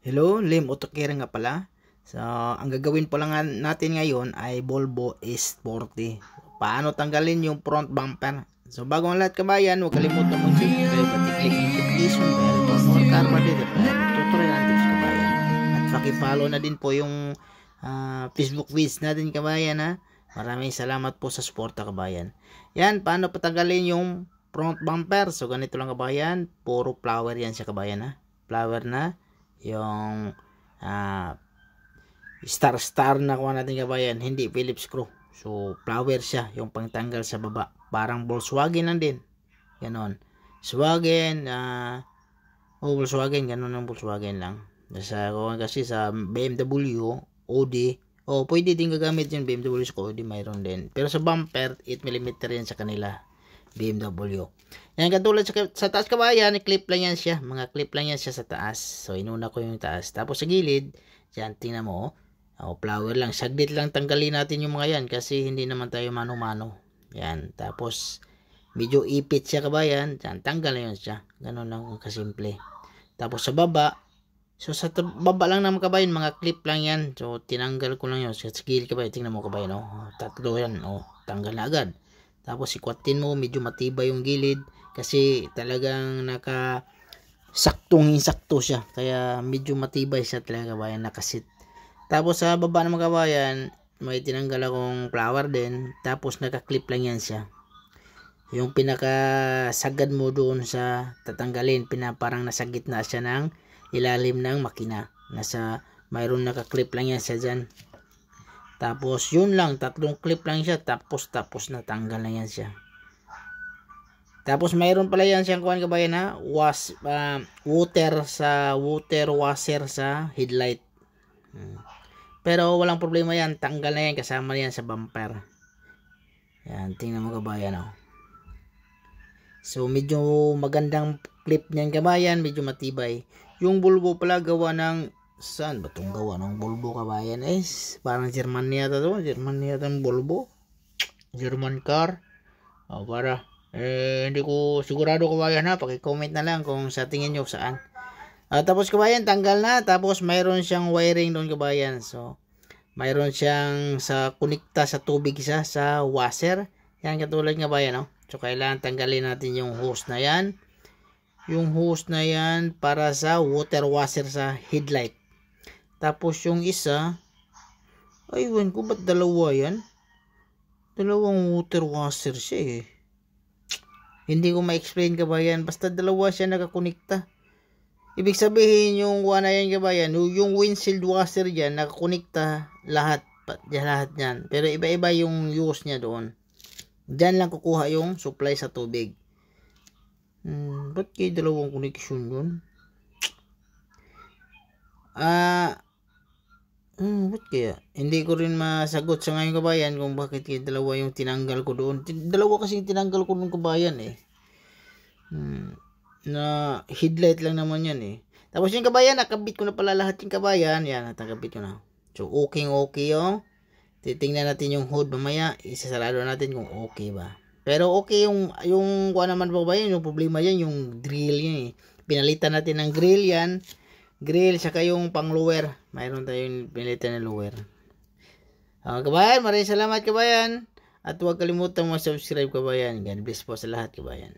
Hello, Lim Otokera nga pala. So, ang gagawin pa lang natin ngayon ay Volvo S40. Paano tanggalin yung front bumper? So, bago ang lahat kabayan, huwag kalimutan mag-subscribe at i-click ang notification bell for more car body tutorial and tips kabayan. At paki-follow na din po yung Facebook page natin kabayan ha. Maraming salamat po sa suporta kabayan. Yan, paano patanggalin yung front bumper? So, ganito lang kabayan. Puro flower yan siya kabayan ha. Flower na. Yung star na kuha natin kabayan, hindi Phillips screw. So flower siya, yung pangtanggal sa baba. Parang Volkswagen lang din. Ganon. Volkswagen, Volkswagen, ganon ang Volkswagen lang. Kasi sa BMW, Audi, pwede din gagamit yung BMW sa Audi, mayroon din. Pero sa bumper, 8mm yan sa kanila. BMW. Yan, katulad sa taas kabayan, clip lang yan siya. Mga clip lang yan siya sa taas. So, inuna ko yung taas. Tapos sa gilid, yan, tingnan mo. Flower lang. Saglit lang tanggalin natin yung mga yan kasi hindi naman tayo mano-mano. Yan. Tapos, medyo ipit siya kabayan. Yan, tanggal na yun siya. Ganun lang kasimple. Tapos sa baba, so sa baba lang naman kabayan, mga clip lang yan. So, tinanggal ko lang yun. Sa gilid kabayan, tingnan mo kabayan. Tatlo yan. Tanggal na agad. Tapos ikwatin mo, medyo matibay yung gilid kasi talagang saktong-insakto siya. Kaya medyo matibay siya talaga kabayan, nakasit. Tapos sa baba naman kabayan, may tinanggal akong flower din. Tapos nakaklip lang yan siya. Yung pinakasagad mo doon sa tatanggalin, parang nasa gitna siya ng ilalim ng makina. Mayroon nakaklip lang yan siya dyan. Tapos yun lang, tatlong clip lang siya, tapos natanggal na yan siya. Tapos mayroon pala yan siyang kuhan kabayan ha, water washer sa headlight. Pero walang problema yan, tanggal na yan, kasama na yan sa bumper. Yan, tingnan mo kabayan So medyo magandang clip niyan kabayan, medyo matibay. Yung Volvo pala gawa ng saan ba itong gawa ng Volvo kabayan? Parang German yata to. German yata ang Volvo. German car. Hindi ko sigurado kabayan ha. Paki-comment na lang kung sa tingin nyo saan. Tapos kabayan, tanggal na. Tapos mayroon siyang wiring doon kabayan. So, mayroon siyang sa kunikta sa tubig sa washer. Yan katulad kabayan. So, kailangan tanggalin natin yung hose na yan. Yung hose na yan para sa water washer sa headlight. Tapos yung isa, aywan ko, ba't dalawa yan? Dalawang water washer siya Hindi ko ma-explain kabayan, basta dalawa siya nakakonekta. Ibig sabihin yung na yan kabayan, yung windshield washer dyan, nakakonekta lahat yan. Pero iba-iba yung use niya doon. Dyan lang kukuha yung supply sa tubig. Ba't kayo dalawang connection yun? Ba't kaya? Hindi ko rin masagot sa ngayon kabayan kung bakit kaya dalawa yung tinanggal ko doon. Dalawa kasi tinanggal ko doon kabayan na headlight lang naman yan Tapos yung kabayan, nakabit ko na pala lahat yung kabayan. Yan, nakabit ko na. So, okay yung. Titingnan natin yung hood mamaya. Isasarado natin kung okay ba. Pero okay yung kuha naman ba yan? Yung problema yan, yung grill yan Pinalitan natin ng grill yan. Grill, saka yung pang lower. Mayroon tayong pinilitan na lower. Kabayan, maraming salamat kabayan. At huwag kalimutan mo subscribe kabayan. God bless po sa lahat kabayan.